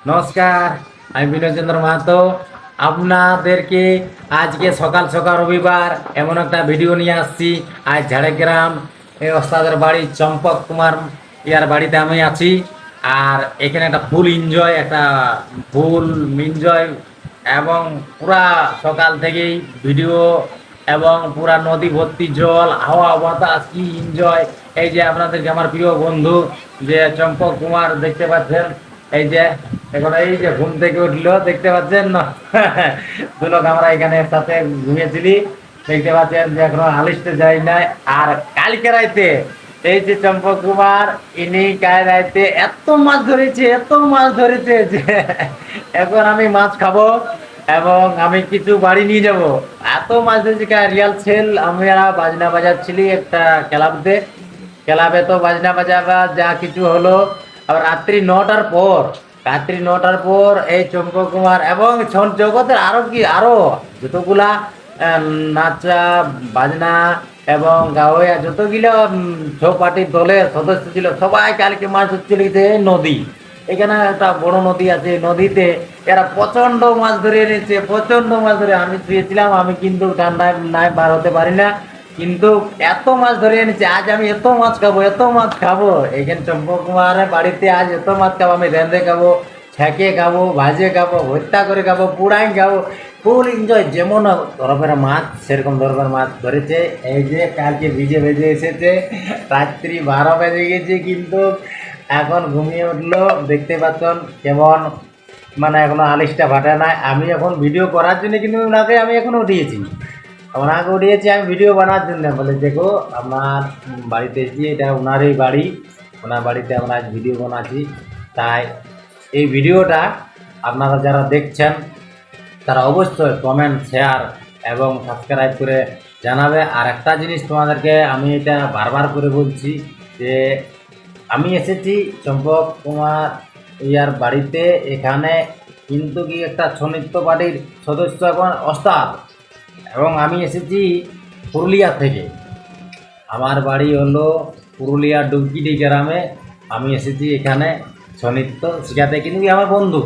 নমস্কার, আমি বিনয় চন্দ্র মাহাতো। আপনাদেরকে আজকে সকাল সকাল রবিবার এমন একটা ভিডিও নিয়ে আসছি। আজ ঝাড়গ্রাম ওস্তাদের বাড়ি চম্পক কুমার ইয়ার বাড়িতে আমি আছি। আর এখানে একটা ফুল এনজয়, একটা ফুল এনজয়, এবং পুরা সকাল থেকেই ভিডিও, এবং পুরা নদী ভর্তি জল, হাওয়া বাতাস, কি এনজয়। এই যে আপনাদেরকে আমার প্রিয় বন্ধু যে চম্পক কুমার দেখতে পাচ্ছেন, এই যে এখন এই যে ঘুম থেকে উঠলো দেখতে পাচ্ছেন না। দুলোক আমরা এখানে সাথে ঘুমিয়েছিলি, দেখতে পাচ্ছেন যে এখনো আলিশতে যাই নাই। আর কালকে রাইতে এই যে চম্পক কুমার, ইনি কাল রাইতে এত মাছ ধরেছে, এত মাছ ধরেছে যে এখন আমি মাছ খাবো এবং আমি কিছু বাড়ি নিয়ে যাব। এত মাছ ধরেছে, রিয়াল সেল। আমরা বাজনা বাজাচ্ছিলি একটা ক্লাবতে, ক্লাবে তো বাজনা বাজাবা যা কিছু হলো। আবার রাত্রি 9টার পর এই চম্পক কুমার এবং জগতের আরো কি আরো যতগুলা নাচা বাজনা এবং গাওয়া যতগুলো ছৌ পার্টির দলের সদস্য ছিল, সবাই কালকে মাছ ধরছিল নদী। এখানে একটা বড় নদী আছে, নদীতে এরা প্রচন্ড মাছ ধরে এনেছে, প্রচন্ড মাছ ধরে। আমি শুয়েছিলাম, আমি কিন্তু ঠান্ডায় নাই বার হতে পারি না, কিন্তু এত মাছ ধরে এনেছে। আজ আমি এত মাছ খাবো, এত মাছ খাবো। এখানে চম্পক কুমারের বাড়িতে আজ এত মাছ খাবো। আমি রেঁধে খাবো, ছেঁকে খাবো, ভাজে খাবো, হত্যা করে খাবো, পুড়াই খাবো। Full enjoy. যেমন ধরবের মাছ সেরকম ধরবের মাছ ধরেছে। এই যে কালকে ভিজে ভেজে এসেছে, রাত্রি 12 বেজে গেছে, কিন্তু এখন ঘুমিয়ে উঠলো। দেখতে পাচ্ছেন কেমন, মানে এখনো আলিশটা ফাটে নাই। আমি এখন ভিডিও করার জন্য কিন্তু ওনাকে আমি এখন উঠিয়েছি, ওনাকে উঠিয়েছি আমি ভিডিও বানার জন্য। বলে দেখো আমার বাড়িতে এসেছি, এটা ওনারই বাড়ি, ওনার বাড়িতে আমরা আজ ভিডিও বানাচ্ছি। তাই এই ভিডিওটা আপনারা যারা দেখছেন তারা অবশ্যই কমেন্ট, শেয়ার এবং সাবস্ক্রাইব করে জানাবে। আর একটা জিনিস তোমাদেরকে আমি এটা বারবার করে বলছি যে আমি এসেছি চম্পক কুমার ইয়ার বাড়িতে। এখানে কিন্তু কি একটা ছৌ নৃত্য পার্টির সদস্য এবং ওস্তাদ, এবং আমি এসেছি পুরুলিয়া থেকে। আমার বাড়ি হলো পুরুলিয়া ডুবকিডি গ্রামে। আমি এসেছি এখানে ছৌ নৃত্য শেখাতে। কিন্তু আমার বন্ধু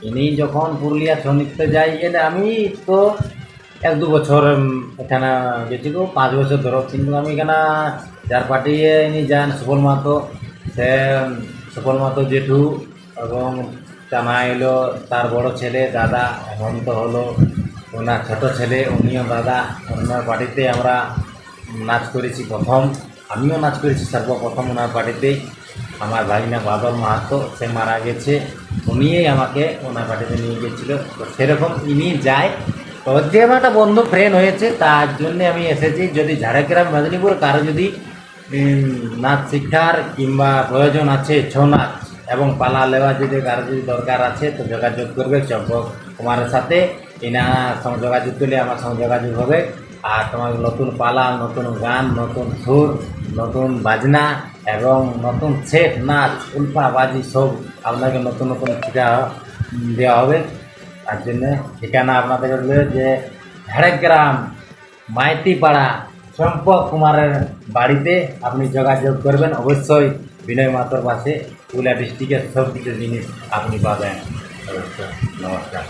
ইনি যখন পুরুলিয়া ছৌ নৃত্য যাই গেলে, আমি তো 1-2 বছর এখানে গেছিল, 5 বছর ধরো। কিন্তু আমি এখানে যার পাঠিয়ে ইনি যান সুফল মাহাতো, সে সুফল মাহাতো জেঠু, এবং টানা এলো তার বড় ছেলে দাদা, হেমন্ত হলো ওনার ছোটো ছেলে, উনিও দাদা। ওনার পার্টিতে আমরা নাচ করেছি প্রথম, আমিও নাচ করেছি সর্বপ্রথম ওনার পার্টিতেই। আমার ভাগনা বাদল মাহাতো, সে মারা গেছে, উনিই আমাকে ওনার পার্টিতে নিয়ে গেছিলো। তো সেরকম ইনি যায়। তো যে আমার একটা বন্ধু ফ্রেন্ড হয়েছে, তার জন্যে আমি এসেছি। যদি ঝাড়গ্রাম মেদিনীপুর কারো যদি নাচ শিক্ষার কিংবা প্রয়োজন আছে, ছৌ নাচ এবং পালা লেওয়া যদি কারো যদি দরকার আছে, তো যোগাযোগ করবে চম্পক কুমারের সাথে। এনা সঙ্গে যোগাযোগ করলে আমার সঙ্গে যোগাযোগ হবে। আর তোমার নতুন পালা, নতুন গান, নতুন সুর, নতুন বাজনা এবং নতুন সেট নাচ, উল্ফাবাজি সব আপনাকে নতুন নতুন শিখা দেওয়া হবে। তার জন্যে ঠিকানা আপনাদের হলো যে ঝাড়গ্রাম মাইতিপাড়া চম্পক কুমারের বাড়িতে আপনি যোগাযোগ করবেন। অবশ্যই বিনয় মাহাতোর পাশে পুরুলিয়া ডিস্ট্রিক্টের সব কিছু জিনিস আপনি পাবেন। অবশ্যই। নমস্কার।